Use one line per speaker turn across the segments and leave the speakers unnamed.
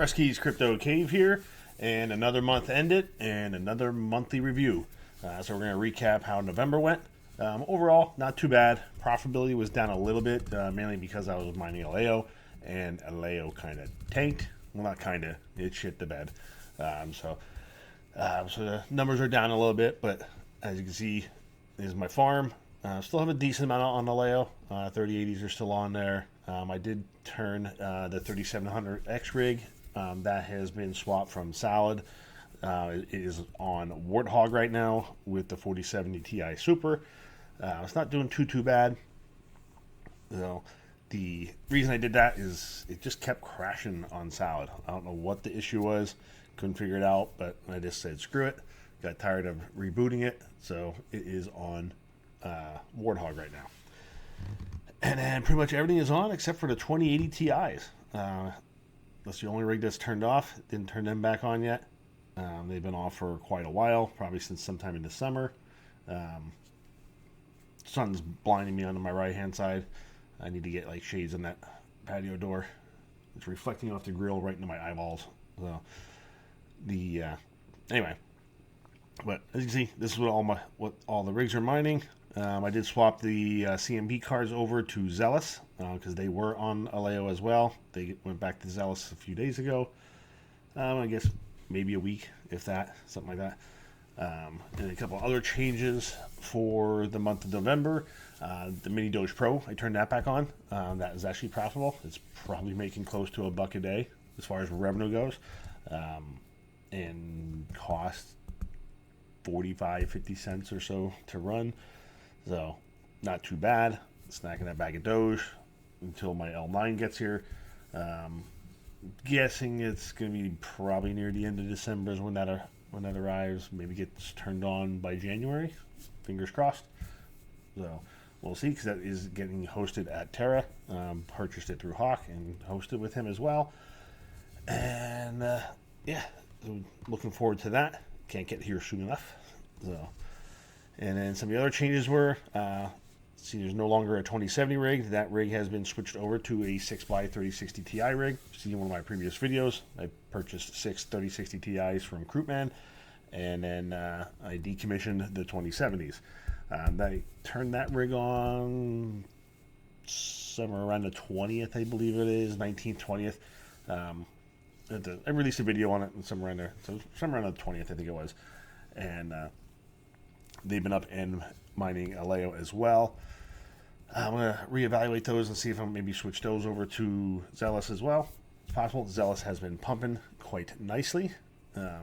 Reski's Crypto Cave here, and another month ended, and another monthly review. So we're going to recap how November went. Overall, not too bad. Profitability was down a little bit, mainly because I was mining ALEO, and ALEO kind of tanked. Well, not kind of, it shit the bed. So the numbers are down a little bit, but as you can see, this is my farm. Still have a decent amount on ALEO. 3080s are still on there. I did turn the 3700X rig. That has been swapped from Solid. It is on Warthog right now with the 4070 Ti Super. It's not doing too bad. So the reason I did that is it just kept crashing on Solid. I don't know what the issue was. Couldn't figure it out, but I just said screw it. Got tired of rebooting it, so it is on Warthog right now. And then pretty much everything is on except for the 2080 Ti's. That's the only rig that's turned off. Didn't turn them back on yet. They've been off for quite a while, probably since sometime in the summer. Sun's blinding me on my right hand side. I need to get like shades on that patio door. It's reflecting off the grill right into my eyeballs. So anyway, but as you can see, this is what all the rigs are mining. I did swap the CMB cards over to Zealous because they were on ALEO as well. They went back to Zealous a few days ago. I guess maybe a week, if that, something like that. And a couple other changes for the month of November. The Mini Doge Pro, I turned that back on. That is actually profitable. It's probably making close to $1 a day as far as revenue goes. And cost 45-50 cents or so to run. So, not too bad. Snacking that bag of Doge until my L9 gets here. Guessing it's going to be probably near the end of December is when that arrives. Maybe gets turned on by January. Fingers crossed. So, we'll see, because that is getting hosted at Terra. Purchased it through Hawk and hosted with him as well. And, yeah, so looking forward to that. Can't get here soon enough. So, and then some of the other changes were, see, there's no longer a 2070 rig. That rig has been switched over to a 6x3060 Ti rig. See in one of my previous videos, I purchased 6 3060 Ti's from Croup and then I decommissioned the 2070s. I turned that rig on somewhere around the 20th, I believe it is, 19th, 20th. I released a video on it somewhere around there, so somewhere around the 20th, I think it was. And they've been up and mining ALEO as well. I'm going to reevaluate those and see if I maybe switch those over to Zealous as well. It's possible. Zealous has been pumping quite nicely,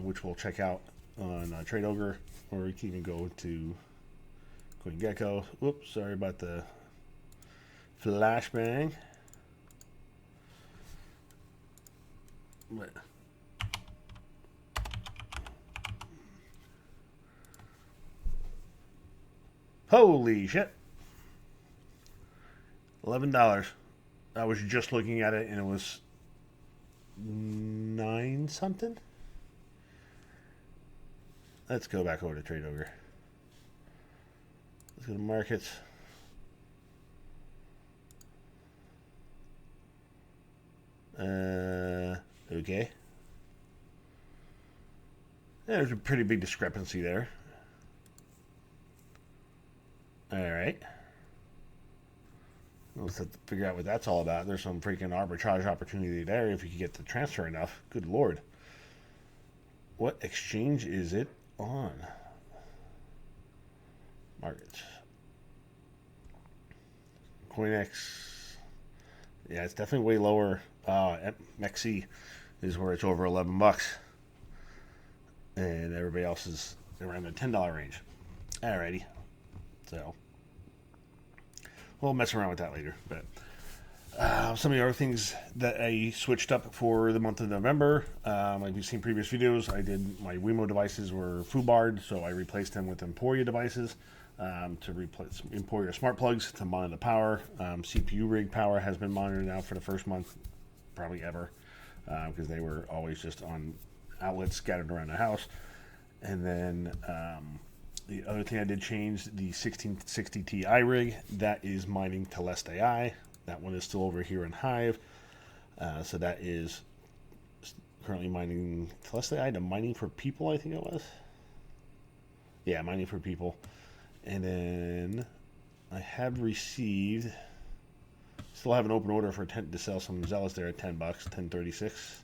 which we'll check out on Trade Ogre, or we can even go to CoinGecko. Whoops, sorry about the flashbang. But holy shit. $11. I was just looking at it and it was 9 something. Let's go back over to Trade Ogre. Let's go to markets. Okay. There's a pretty big discrepancy there. Alright. Let's have to figure out what that's all about. There's some freaking arbitrage opportunity there if you could get the transfer enough. Good lord. What exchange is it on? Markets. CoinX. Yeah, it's definitely way lower. MXC is where it's over $11. And everybody else is around the $10 range. Alrighty. So, we'll mess around with that later. But some of the other things that I switched up for the month of November, like you've seen previous videos, my Wemo devices were foobarred, so I replaced them with Emporia devices to replace Emporia smart plugs to monitor the power. CPU rig power has been monitored now for the first month, probably ever, because they were always just on outlets scattered around the house. And then the other thing I did change, the 1660 Ti rig, that is mining to Lest AI. That one is still over here in Hive. So that is currently mining Celestii to mining for people, I think it was. Yeah, mining for people. And then I have received, still have an open order for 10 to sell some Zealous there at $10, 1036.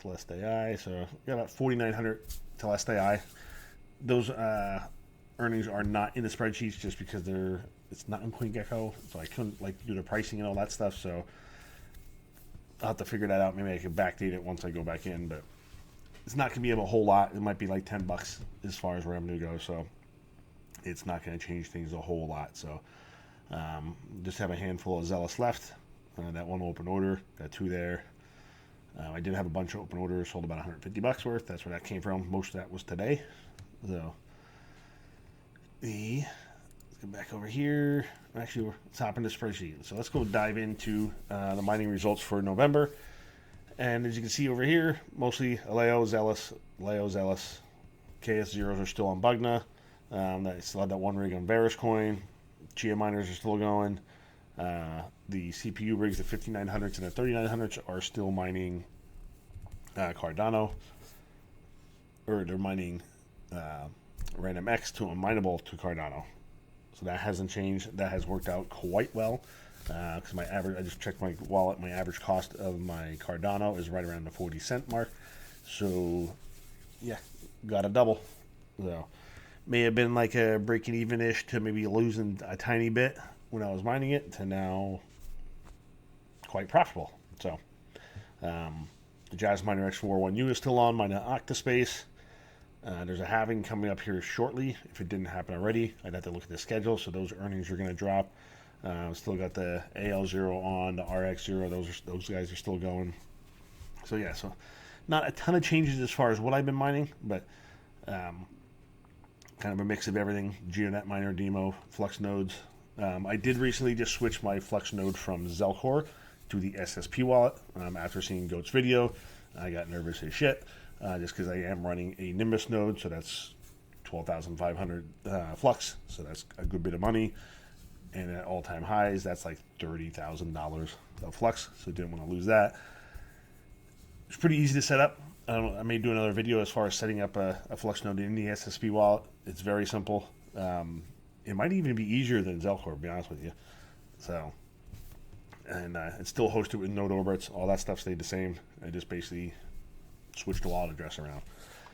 Celestii, so we got about 4,900 Celestii. Those earnings are not in the spreadsheets just because it's not in CoinGecko, so I couldn't do the pricing and all that stuff. So I'll have to figure that out. Maybe I can backdate it once I go back in, but it's not going to be a whole lot. It might be like $10 as far as revenue goes, so it's not going to change things a whole lot. So just have a handful of Zealous left. That one open order, got 2 there. I did have a bunch of open orders, sold about $150 worth. That's where that came from. Most of that was today. So let's get back over here. Actually, let's hop into the spreadsheet. So let's go dive into the mining results for November. And as you can see over here, mostly ALEO, Zealous, KS zeros are still on Bugna. I still had that one rig on Varus Coin. Chia miners are still going. The CPU rigs, the 5900s and the 3900s, are still mining Cardano, or they're mining Random X to a mineable to Cardano. So that hasn't changed. That has worked out quite well. Because my average, I just checked my wallet, my average cost of my Cardano is right around the 40-cent mark. So, yeah, got a double. So, may have been like a breaking even-ish to maybe losing a tiny bit when I was mining it to now quite profitable. So, the Jazz Miner X401U is still on. Mine Octaspace. There's a halving coming up here shortly. If it didn't happen already, I'd have to look at the schedule. So those earnings are going to drop. Still got the AL0 on, the RX0. Those guys are still going. So yeah, so not a ton of changes as far as what I've been mining, but kind of a mix of everything. GeoNet miner, DIMO, Flux nodes. I did recently just switch my Flux node from Zelcore to the SSP wallet. After seeing Goat's video, I got nervous as shit, just because I am running a Nimbus node, so that's 12,500 Flux, so that's a good bit of money. And at all-time highs, that's like $30,000 of Flux, so didn't want to lose that. It's pretty easy to set up. I may do another video as far as setting up a Flux node in the SSP wallet. It's very simple. It might even be easier than Zelcore, to be honest with you. So, and it's still hosted with node orbits. All that stuff stayed the same. I just basically switched the wallet address around.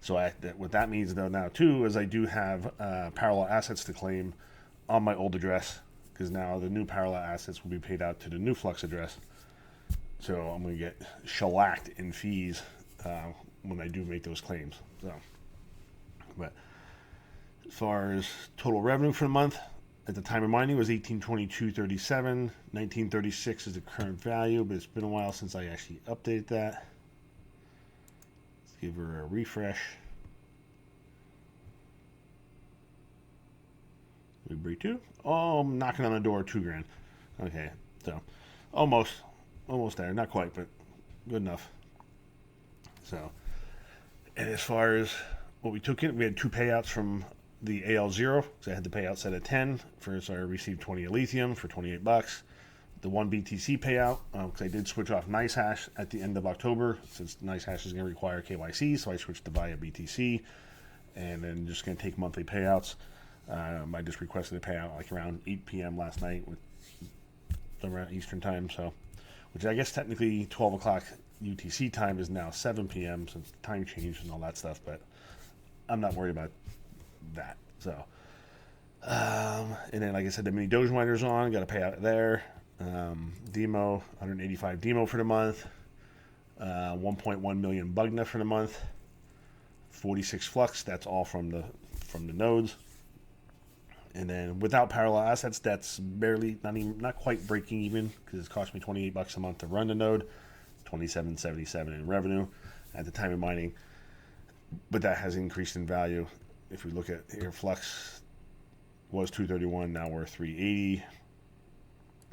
So what that means though now too is I do have parallel assets to claim on my old address, because now the new parallel assets will be paid out to the new Flux address. So I'm going to get shellacked in fees when I do make those claims. So, but as far as total revenue for the month, at the time of mining was 1822.37. 1936 is the current value, but it's been a while since I actually updated that. Let's give her a refresh. Break 2. Oh, I'm knocking on the door, $2,000. Okay, so almost there. Not quite, but good enough. So, and as far as what we took in, we had 2 payouts from the AL0. So I had the payout set at 10. First, I received 20 Lithium for $28. The 1 BTC payout, because I did switch off NiceHash at the end of October, since NiceHash is going to require KYC, so I switched to via BTC, and then just going to take monthly payouts. I just requested a payout like around 8 p.m. last night with around Eastern time, so which I guess technically 12 o'clock UTC time is now 7 p.m. since the time changed and all that stuff, but I'm not worried about that. So, and then like I said, the mini Doge miner's on, got a payout there. DIMO, 185 DIMO for the month. 1.1 million Bugna for the month. 46 Flux, that's all from the nodes. And then without parallel assets, that's barely, not quite breaking even, because it's cost me $28 a month to run the node, $27.77 in revenue at the time of mining. But that has increased in value. If we look at here, Flux was 231, now we're 380,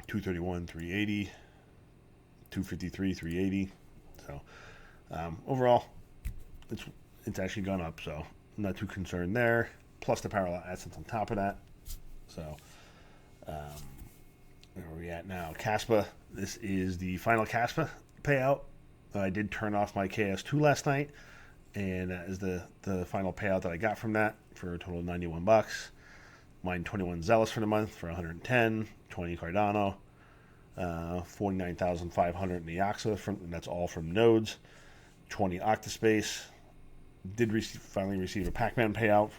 231, 380, 253, 380. So overall, it's actually gone up. So I'm not too concerned there. Plus the parallel assets on top of that. So, where are we at now? Caspa. This is the final Caspa payout. I did turn off my KS2 last night, and that is the final payout that I got from that for a total of $91. Mine 21 Zealous for the month for 110, 20 Cardano, 49,500 in the Oxa, and that's all from nodes, 20 Octaspace. Did finally receive a Pac-Man payout.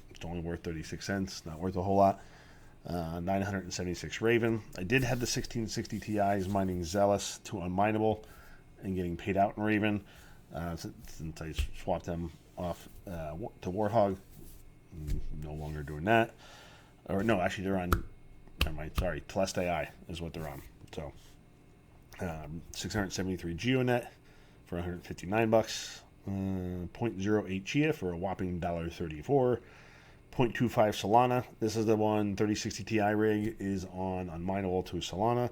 It's only worth 36 cents, not worth a whole lot. 976 Raven. I did have the 1660 Ti's mining Zealous to unminable and getting paid out in Raven. Since I swapped them off to Warthog, no longer doing that. Or no, actually they're on. Never mind. Sorry, Telest AI is what they're on. So 673 GeoNet for $159. 0.08 Chia for a whopping $1.34. 0.25 Solana. This is the one 3060 Ti rig is on unminable to Solana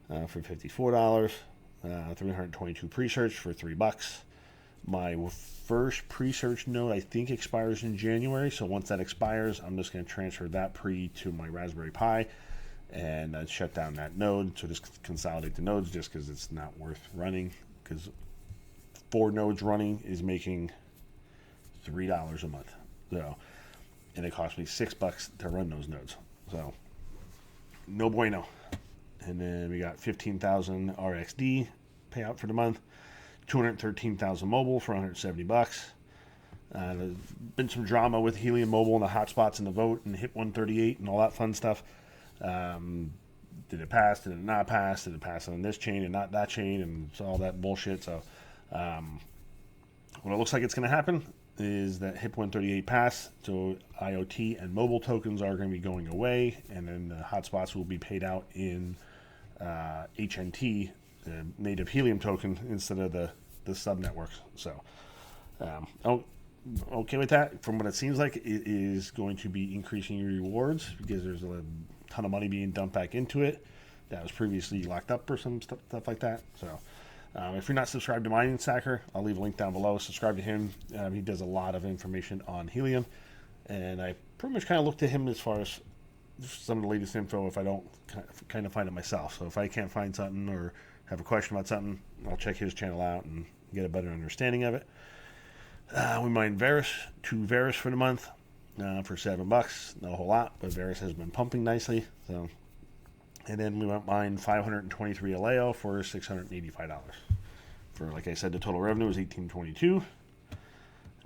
for $54. 322 pre-search for $3. My first pre-search node I think expires in January, so once that expires, I'm just going to transfer that pre to my Raspberry Pi and shut down that node. So just consolidate the nodes just because it's not worth running, because 4 nodes running is making $3 a month. So, and it cost me $6 to run those nodes. So no bueno. And then we got 15,000 RXD payout for the month, 213,000 mobile for $170. There's been some drama with Helium Mobile and the hotspots in the vote and Hit 138 and all that fun stuff. Did it pass? Did it not pass? Did it pass on this chain and not that chain? And all that bullshit. So what it looks like it's going to happen is that HIP 138 pass, so IoT and mobile tokens are going to be going away, and then the hotspots will be paid out in HNT, the native Helium token, instead of the subnetworks. So, okay with that. From what it seems like, it is going to be increasing your rewards because there's a ton of money being dumped back into it that was previously locked up or some stuff like that. So, if you're not subscribed to Mining Stacker, I'll leave a link down below. Subscribe to him. He does a lot of information on Helium, and I pretty much kind of look to him as far as some of the latest info if I don't kind of find it myself. So if I can't find something or have a question about something, I'll check his channel out and get a better understanding of it. We mined Varus, 2 Varus for the month for $7. Not a whole lot, but Varus has been pumping nicely. So. And then we went mine 523 ALEO for $685. For, like I said, the total revenue was $18.22.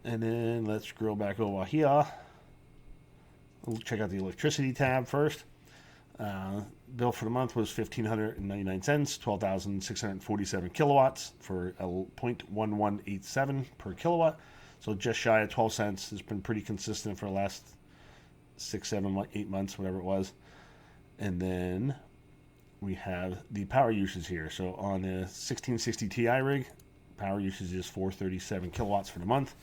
And then let's scroll back over here. We'll check out the electricity tab first. Bill for the month was $1,599, 12,647 kilowatts for 0.1187 per kilowatt. So just shy of 12 cents. It's been pretty consistent for the last 6, 7, 8 months, whatever it was. And then we have the power usage here. So on the 1660 Ti rig, power usage is 437 kilowatts for the month.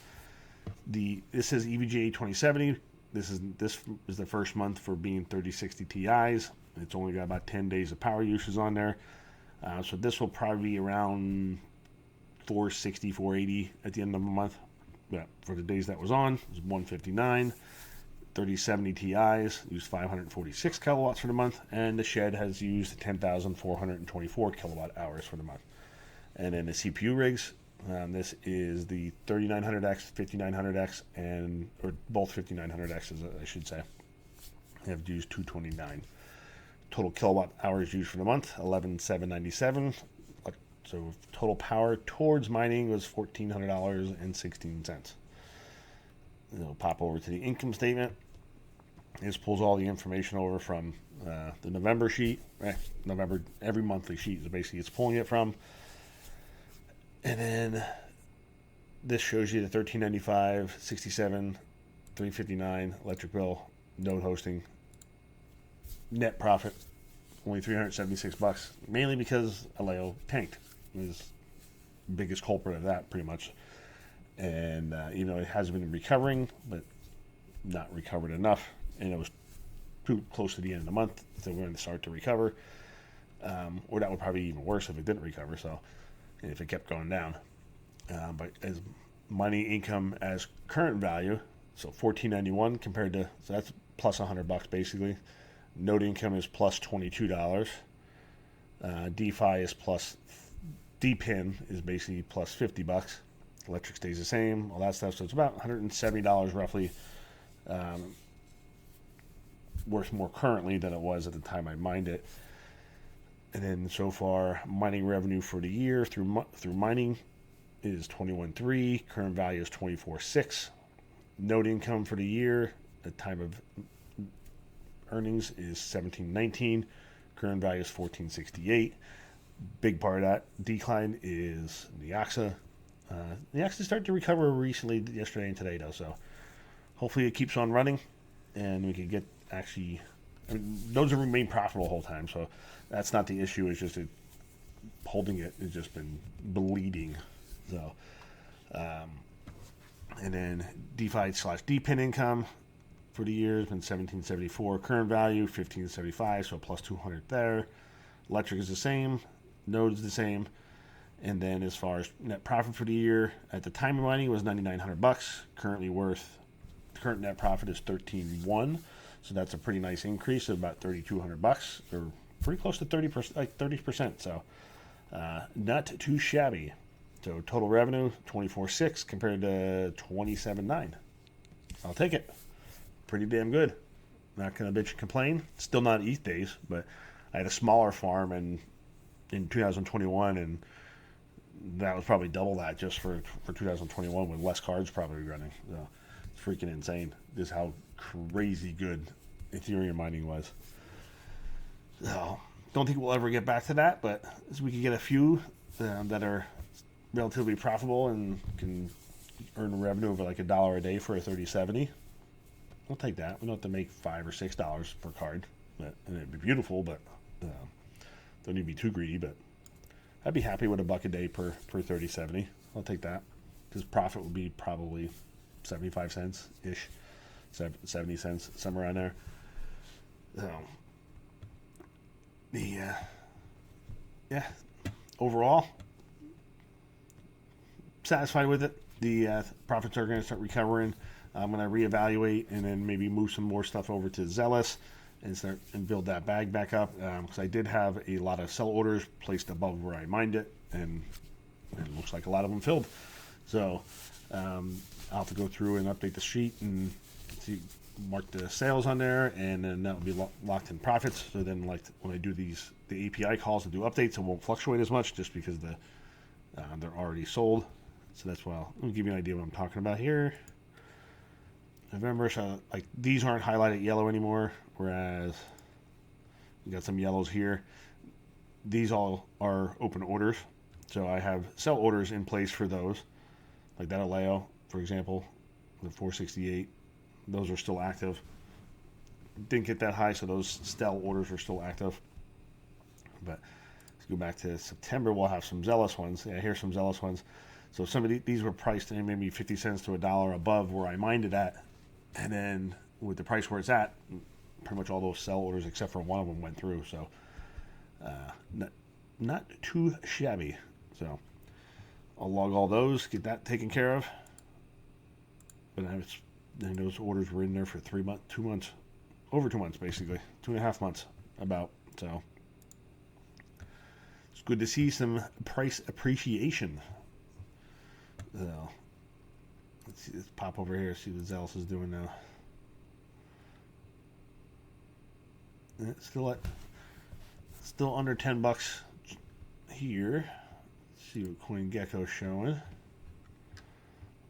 This says EVGA 2070. This is the first month for being 3060 Ti's. It's only got about 10 days of power usage on there. So this will probably be around 460, 480 at the end of the month. But for the days that was on, it was 159. 3070 Ti's used 546 kilowatts for the month, and the shed has used 10,424 kilowatt hours for the month. And then the CPU rigs, this is the 3900X, 5900X, or both 5900Xs, I should say, have used 229. Total kilowatt hours used for the month, 11,797. So total power towards mining was $1,400.16. It'll pop over to the income statement. This pulls all the information over from the November sheet. Every monthly sheet is basically it's pulling it from. And then this shows you the $1,395, 67, $359 electric bill, node hosting, net profit, only $376, mainly because ALEO tanked. It was the biggest culprit of that, pretty much. And even though it has been recovering, but not recovered enough, and it was too close to the end of the month, so we're going to start to recover. Or that would probably be even worse if it didn't recover. So, if it kept going down. But as money income as current value, so $14.91 compared to, so that's plus $100 basically. Node income is plus $22. DeFi is plus D-pin is basically plus $50. Electric stays the same, all that stuff. So it's about $170 roughly, worth more currently than it was at the time I mined it. And then so far, mining revenue for the year through mining is 21.3. Current value is 24.6. Node income for the year, at time of earnings, is 17.19. Current value is 14.68. Big part of that decline is the AXA. The AXA started to recover recently, yesterday and today, though. So hopefully it keeps on running, and we can get actually. I mean, those have remained profitable the whole time, so that's not the issue. It's just holding it has just been bleeding. So, and then DeFi/DPIN income for the year has been 1774. Current value 1575, so plus 200 there. Electric is the same. Node is the same. And then as far as net profit for the year, at the time of mining it was $9,900. Current net profit is 13.1. So that's a pretty nice increase of about $3,200, or pretty close to 30%, like 30%. So not too shabby. So total revenue 24.6 compared to 27.9. I'll take it. Pretty damn good. Not gonna bitch and complain. Still not ETH days, but I had a smaller farm in 2021, and that was probably double that just for 2021 with less cards probably running. So it's freaking insane just how crazy good Ethereum mining was. So don't think we'll ever get back to that, but as we can get a few that are relatively profitable and can earn revenue of like $1 a day for a 3070. I'll take that. We don't have to make $5 or $6 per card, and it'd be beautiful, but don't need to be too greedy. But I'd be happy with $1 a day per 3070. I'll take that, because profit would be probably 75 cents ish, 70 cents, somewhere around there. So overall, satisfied with it. The profits are going to start recovering. I'm going to reevaluate and then maybe move some more stuff over to Zealous and start and build that bag back up, because I did have a lot of sell orders placed above where I mined it, and it looks like a lot of them filled. So I'll have to go through and update the sheet and mark the sales on there, and then that will be locked in profits. So then, like when I do the API calls and do updates, it won't fluctuate as much just because they're already sold. So that's why let me give you an idea of what I'm talking about here. November, so like these aren't highlighted yellow anymore, whereas we got some yellows here. These all are open orders, so I have sell orders in place for those, like that ALEO, for example, the 468. Those are still active. Didn't get that high, so those sell orders are still active. But let's go back to September. We'll have some Zealous ones. Yeah, here's some Zealous ones. So some of these were priced in maybe 50 cents to $1 above where I mined it at. And then with the price where it's at, pretty much all those sell orders except for one of them went through. So not too shabby. So I'll log all those, get that taken care of. But then those orders were in there for 3 months, 2 months, over 2 months basically, 2.5 months about. So it's good to see some price appreciation. So let's pop over here, see what Zealous is doing now. It's still under $10 here. Let's see what CoinGecko's showing.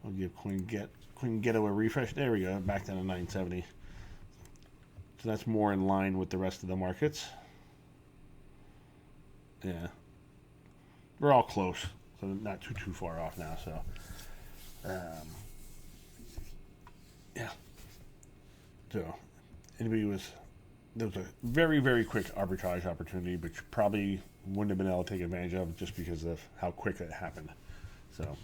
I'll give CoinGecko a refresh. There we go, back down to 970. So that's more in line with the rest of the markets. Yeah, we're all close, so not too far off now. So. Yeah. So, there was a very, very quick arbitrage opportunity, which probably wouldn't have been able to take advantage of just because of how quick it happened. So,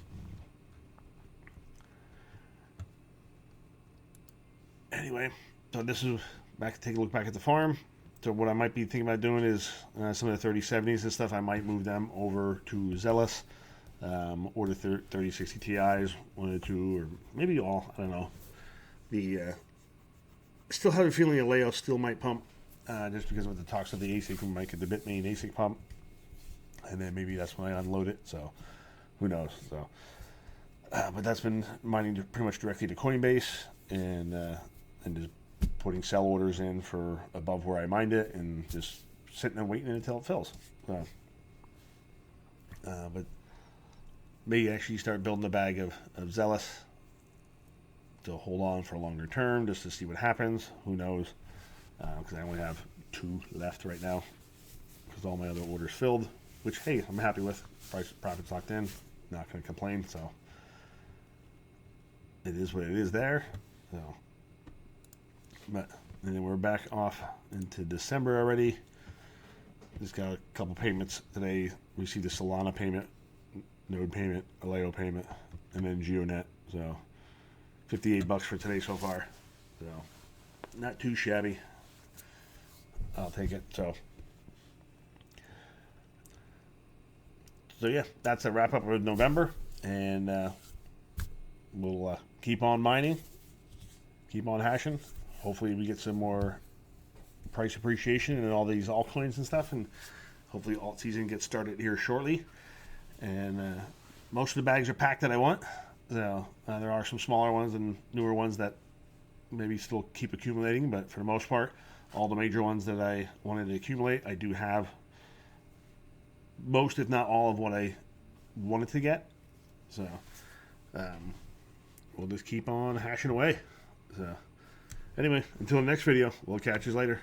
anyway, so this is take a look back at the farm. So what I might be thinking about doing is some of the 3070s and stuff, I might move them over to Zealous. Or the 3060 Ti's, one or two, or maybe all. I don't know. Still have a feeling ALEO still might pump, just because with the talks of the ASIC, we might get the Bitmain ASIC pump. and then maybe that's when I unload it. So who knows? So, but that's been mining pretty much directly to Coinbase, and just putting sell orders in for above where I mined it, and just sitting and waiting until it fills. So, but maybe actually start building a bag of Zealous to hold on for a longer term, just to see what happens. Who knows? Because I only have 2 left right now, because all my other orders filled, which, hey, I'm happy with. Profits locked in, not going to complain. So it is what it is there. So, but and then we're back off into December already. Just got a couple payments today. Received a Solana payment, Node payment, ALEO payment, and then GeoNet. So $58 for today so far. So not too shabby. I'll take it. So yeah, that's a wrap up of November, and we'll keep on mining, keep on hashing. Hopefully we get some more price appreciation in all these altcoins and stuff, and hopefully alt season gets started here shortly. And most of the bags are packed that I want. So there are some smaller ones and newer ones that maybe still keep accumulating, but for the most part, all the major ones that I wanted to accumulate, I do have most, if not all, of what I wanted to get. So we'll just keep on hashing away. So anyway, until the next video, we'll catch you later.